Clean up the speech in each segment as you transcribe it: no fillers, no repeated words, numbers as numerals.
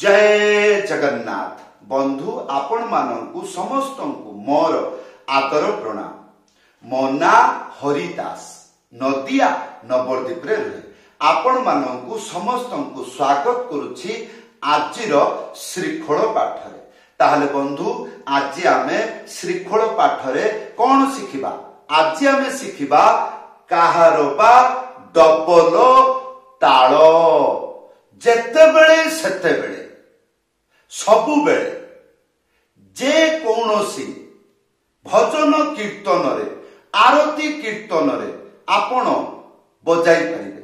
जय जगन्नाथ बंधु आपण मानू समस्त मोर आदर प्रणाम। मो ना हरिदास नदिया नवरदीप रे रहे आपण मानू समस्त स्वागत करुछि आजिर श्रीखोल पाठरे। ताहले बंधु आज आमे श्रीखोल पाठरे कौन शिखिबा? आज आमे शिखिबा काहारबा डबल ताल। जेतेबेले सेतेबेले सबु बेले जे कौनसी भजन कीर्तन रे आरती कीर्तन रे आपण बजाई पारिबे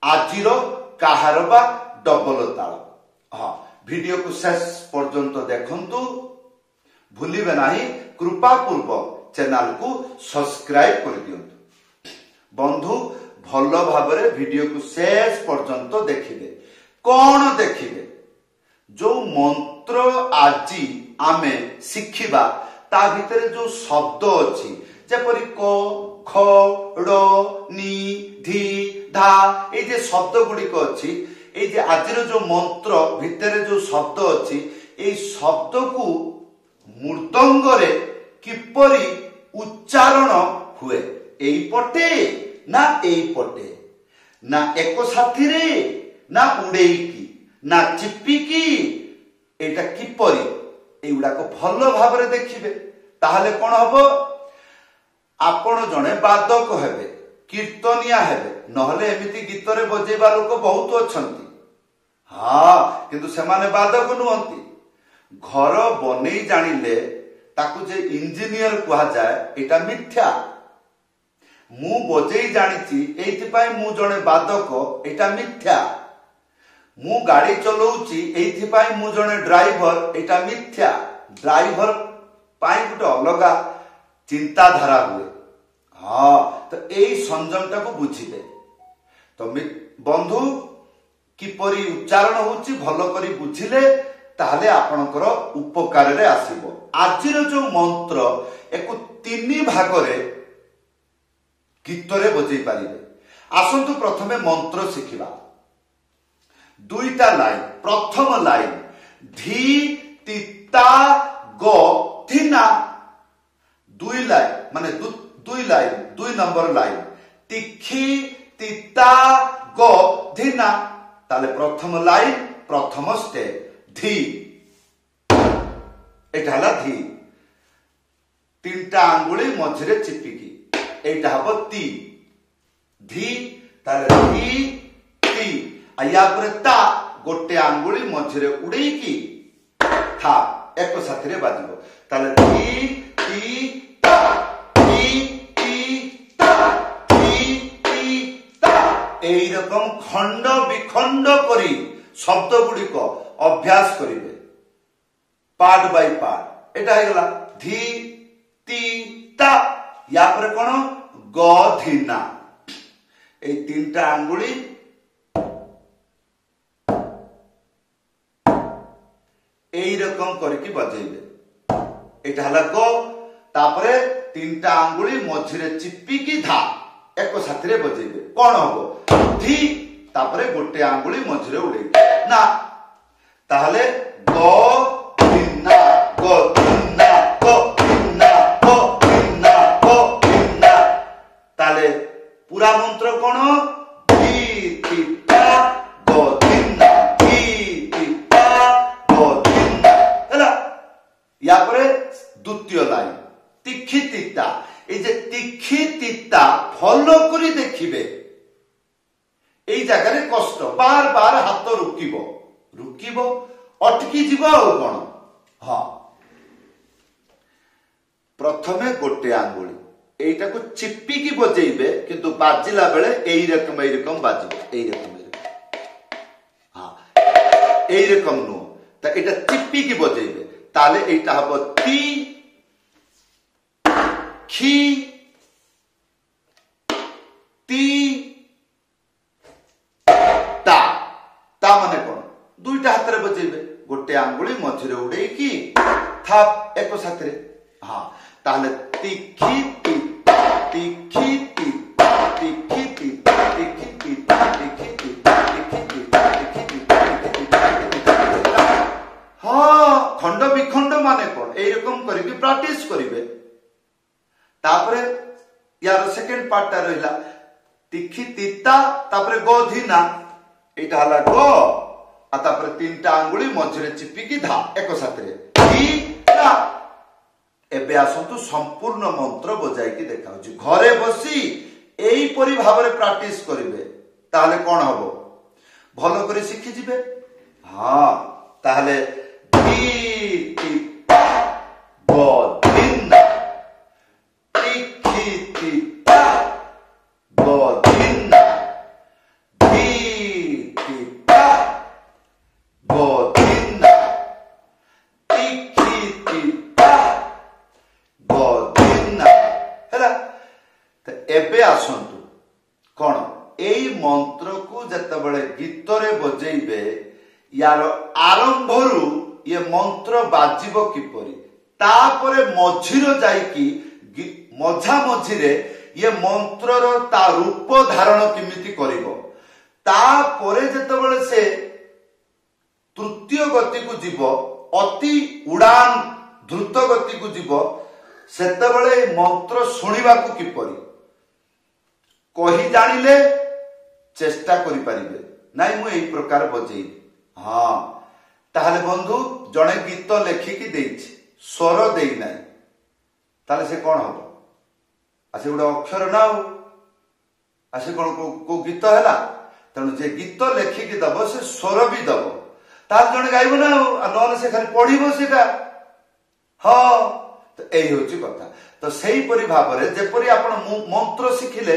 आजिर काहारबा डबल ताल। हाँ, वीडियो को शेष पर्यंत देखंतु, भूलिबे नाही कृपा पूर्वक चैनल को सब्सक्राइब कर दियंतु। बंधु भल भाबरे वीडियो को शेष पर्यंत देखिबे। कौन देखिबे? जो मंत्र आजी आमे शिखिबा ता भितरे जो शब्द अछि जेपरि क ख ड़ नि धी धा ए जे शब्द गुडी को अछि ए जे आजिर जो मंत्र भितरे जो शब्द अछि ए शब्द को मृदंग रे किपरि उच्चारण हुए एई पटे ना एई पटे ना एको साथी रे ना उड़ेई की ना चिप्पी की एटा किपरि एउडा को भलो भाबरे देखिबे। ताहले कोन हबो? आपण जने बादक हेबे, कीर्तनिया हेबे, नहले एमिति गीत रे बजेबा लोक बहुत अछंती। हाँ, किंतु सेमाने बादक नुहंती। घर बनेई जानिले ताकू जे इंजीनियर कुहा जाए एटा मिथ्या। मु बजेई जानिची एइति पई मु जने बादक एटा मिथ्या। मु गाड़ी चलाउची एइथि पाई मु जने ड्राइवर एटा मिथ्या। ड्राइवर पाई गुटे अलगा चिंताधारा हुए। हाँ, तो एई संयमटा को बुझिबे तो बंधु किपरि उच्चारण होची भलो करी बुझिले ताहले आपनकर उपकार रे आसीबो। आजिर जो मंत्र एको तीन भाग रे गीत रे बजै पारिबे। आसंतु प्रथमे मंत्र शिखिबा। दुईटा लाइन। प्रथम लाइन धी तिता गो धिना। दुई लाइन माने दुई लाइन, दुई नंबर लाइन तिखी तिता गो धिना। ताले प्रथम लाइन प्रथम स्टेप धी। एटा हला धी। तीनटा आंगुली मझिरे चिपिकी एटा हबो ती। धी ताले धी ती आया पर ता गोटे आंगुली मझिरे उड़ेई की था एको साथी रे बाजिबो। ताले धी ती ता धी ती ता धी ती ता एई रकम खंड विखंड करी शब्द गुडी को अभ्यास करिवे पार्ट बाय पार्ट। एटा हे गला धी ती ता। या पर कोन ग धिना। ए तीनटा आंगुली एई रकम करके बजेइबे। एटा हला गो। तापरे तीनटा आंगुली मझिरे चिप्पी की धा एको साथी रे बजेइबे। कोन हबो? धी तापरे गोटे आंगुली मझिरे उड़ेइबे ना। ताहले गो धिना गो धिना गो धिना गो धिना गो धिना। ताले पूरा मंत्र कोन? धी तिता गो धिना धी तिता गो धिना। हैला या परे द्वितीय लाइन तिखी तिता। ए जे तिखी तिता फॉलो करी देखिबे एई जगह रे कष्ट बार बार हाथ रुकिबो रुकिबो अटकी जीवो आ कोन। हां, प्रथमे गोटे आंगुली एइटा को चिप्पी की बजेइबे किंतु बाजिला बेले एई रकम बाजिबो एई रकम। हां, एई रकम नो ता एटा चिप्पी की बजेइबे। ताले एटा हबो ती खी ती ता। ता माने कोन? दुईटा हाथ रे बजेइबे गोटे आंगुली मझिरे उड़ेई की थाप एको साथ रे। हां, ताले तिखी तिता तिखी तिता तिखी तिता तिखी तिता तिखी तिता तिखी तिता तिखी तिता तिखी तिता करके प्रैक्टिस करिवे। तापरे यार सेकंड पार्ट टा रहिला तिखी तिता तापरे गोधीना एटा हला गो आ तापरे तीनटा आंगुली मझरे चिपिकी धा एक साथरे धा। एबे आसंतु संपूर्ण मंत्र बजाई की देखाउची घरे बसी एई परि भाबरे प्रैक्टिस करिवे ताहले कोन हबो भलो करी शिखि जिवे। हां ताहले ती तिता गोधीना तिखी तिता गोधीना ती तिता गोधीना तिखी तिता गोधीना हैला। तो एबे आसंतु कोन एई मंत्र को जतबेले गीत रे बजेइबे यार आरंभरू ये मंत्र बाजिबो किपरि तापरे मझिरो जाईकी मझा मझिरे ये मंत्र रो ता रूप धारण किमिति करिवो तापरे जतबेले से तृतीय गति को जीवो अति उड़ान द्रुत गति को जीवो सेतबेले मंत्र सुनिबा को किपरि कहि जानिले चेष्टा करि परिबे नाइ मु एई प्रकार बजेई। हां ताहले बंधु जणे गीत लेखिकी देइछि स्वर देई नाइ ताले से कोन हबो आसे गुडा अक्षर ना हो आसे कोन को गीत हैला तनु जे गीत लेखिकी दबो से स्वर भी दबो तार जणे गाइबो ना आ नोन से खाली पढिबो सेटा। हां तो एई होची कथा। तो सेही परि भाबरे जे परि आपण मंत्र शिखिले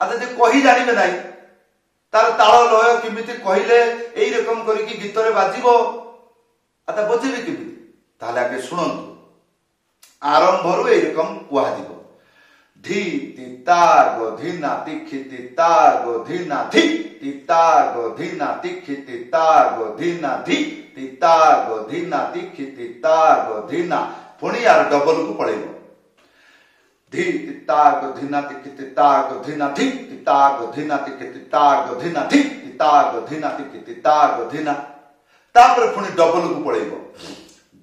आ जे कहि जानिबे नाइ तार ताल लय किमिति कहिले एई रकम करिकी गीत रे बाजिबो आता बजेबे किमिति ताले आके सुनंतु आरंभरू एई रकम कुहा दिबो धी तिता गोधीना तिखी तिता गोधीना धी तिता गोधीना तिखी तिता गोधीना धी तिता गोधीना तिखी तिता गोधीना पुणी यार डबल को पळेबो धी तिता गोधीना तिखी तिता गोधीना धी तिता गोधीना तिखी तिता गोधीना धी तिता गोधीना तिखी तिता गोधीना तापर पुणी डबल को पळेबो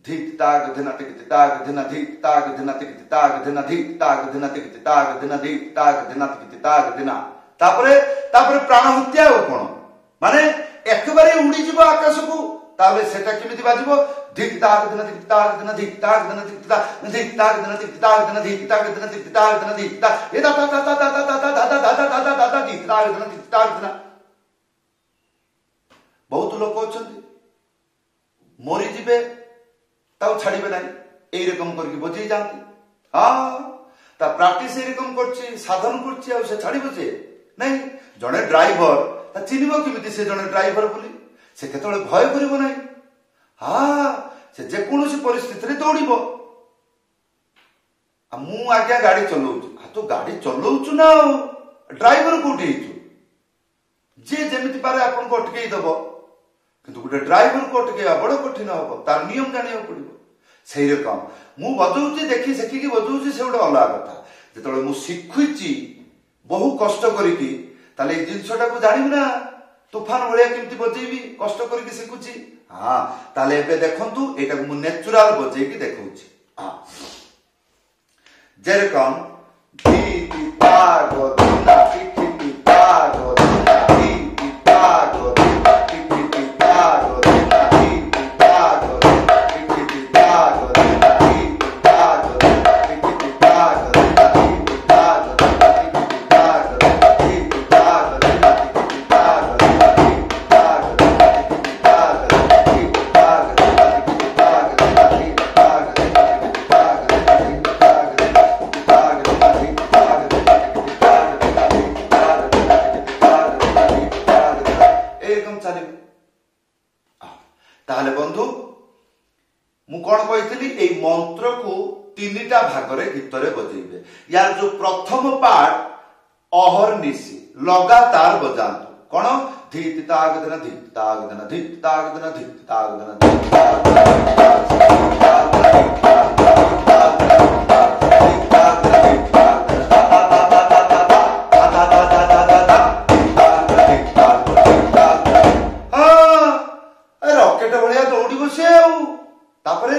धी तिता गोधीना तिखी तिता गोधीना धी तिता गोधीना तिखी तिता गोधीना धी तिता गोधीना तिखी तिता गोधीना धी तिता गोधीना तिखी तिता गोधीना तापरे तापरे प्राण हत्या हो कोन माने एकबारे उडी जिवो आकाश को ताले सेटा किमिति बाजिबो धी तिता गोधीना तिखी तिता गोधीना धी तिता गोधीना तिखी तिता धी तिता गोधीना तिखी तिता गोधीना धी तिता गोधीना तिखी तिता गोधीना धी तिता ए दा दा दा दा दा दा दा दा दा दा दा दा धी तिता गोधीना तिखी तिता गोधीना। बहुत लोक अछंती मोरी जिबे ताऊ छाड़िबे नाइ एई रकम करके बजेई जानती। हां ता प्रैक्टिस एई रकम करछि साधन करछि आ से छाड़िबो से नहीं जने ड्राइवर ता चिनिबो किमिति से जने ड्राइवर बोली से केतले भय करिबो नाइ। हां से जे कोनोसी परिस्थिति रे दौड़िबो आ मु आज्ञा गाड़ी चलाउछु आ तो गाड़ी चलाउछु ना ड्राइवर कोठी हिचु जे जेमिति पारे आपन को अटकेई दबो किंतु गोटे ड्राइवर को अटकेवा बड़ कठिन हम तार नियम जानिया पड़ो से रकम मु बजाऊँ देखी सेखिकी बजाऊँ से गोटे अलग कथा जो मु शिखुची बहु कष्ट करी ताले जिनसटा को जानी ना तूफान भाया केमती बजेबी कष्ट करके शिखुची। हाँ ताले एबे देखंतु एटा मु नेचुरल बजेकी देखौची। हां जेरकम धी तिता गोधीना तिखी तिता गोधीना धी तिता गोधीना तिखी तिता गोधीना धी तिता गोधीना तिखी तिता गोधीना धी तिता गोधीना तिखी तिता गोधीना धी तिता गोधीना तिखी तिता गोधीना धी तिता गोधीना तिखी तिता गोधीना धी तिता गोधीना तिखी तिता गोधीना धी तिता गोधीना तिखी तिता गोधीना धी तिता गोधीना तिखी तिता गोधीना धी तिता गोधीना ताहले बंधु मु कौन कही ए मंत्र को तीनटा भागरे गीत रे बजेबे यार जो प्रथम पार्ट अहरनिशी लगातार बजातु कौन धी तिताग दिन धी तिताग दिन धी तिताग दिन धी तिताग दिन रॉकेट भाया दौड़ से तापरे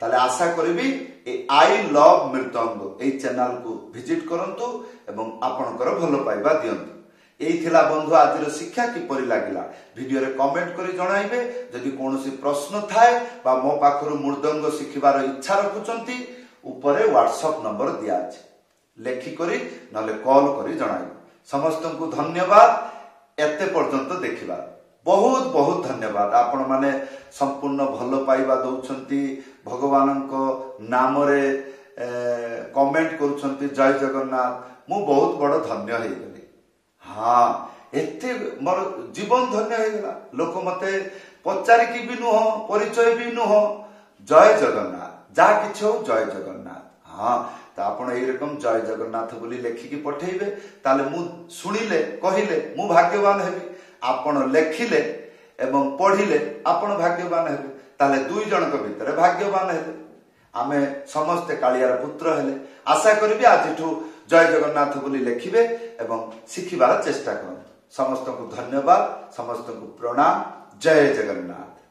ताले आशा करिबी ए आई लव मृदंग ए चैनल को विजिट करंतु एवं आपनकर भलो पाइबा दियंतु। एई थिला बंधु आजिर शिक्षा किपरि लागिला वीडियो रे कमेंट करी जणाइबे। जदि कोनोसी प्रश्न थाए बा मो पाखरु मृदंग शिखिबार इच्छा रखुचंती ऊपरे व्हाट्सएप नंबर दिया अछि, लेखि करी नले कॉल करी जणाइबे। समस्त को धन्यवाद एते पर्यंत देखिबा, बहुत बहुत धन्यवाद। आपण माने संपूर्ण भलो पाइबा दउछंती, भगवानंको नाम रे कमेंट करूछंती जय जगन्नाथ। मु बहुत बड़ धन्य हे गली। हाँ एते मोर जीवन धन्य हे गला। लोक मते पचारि की भी नुह, परिचय भी नुह, जय जगन्नाथ जा किछो जय जगन्नाथ। हाँ तो आपण एई रकम जय जगन्नाथ बोली लेखिकी पठेइबे, ताले मु सुनिले कहिले मु भाग्यवान हेबी। आपण लेखिले एवं पढ़िले आपण भाग्यवान हेबे, ताले दुई जनक भितरे भाग्यवान हेबे। आमे समस्ते कालियार पुत्र हेले। आशा करिबी आजिठू जय जगन्नाथ बोली लेखिबे एवं शिखिबार चेष्टा करंतु। समस्त को धन्यवाद, समस्त को प्रणाम। जय जगन्नाथ।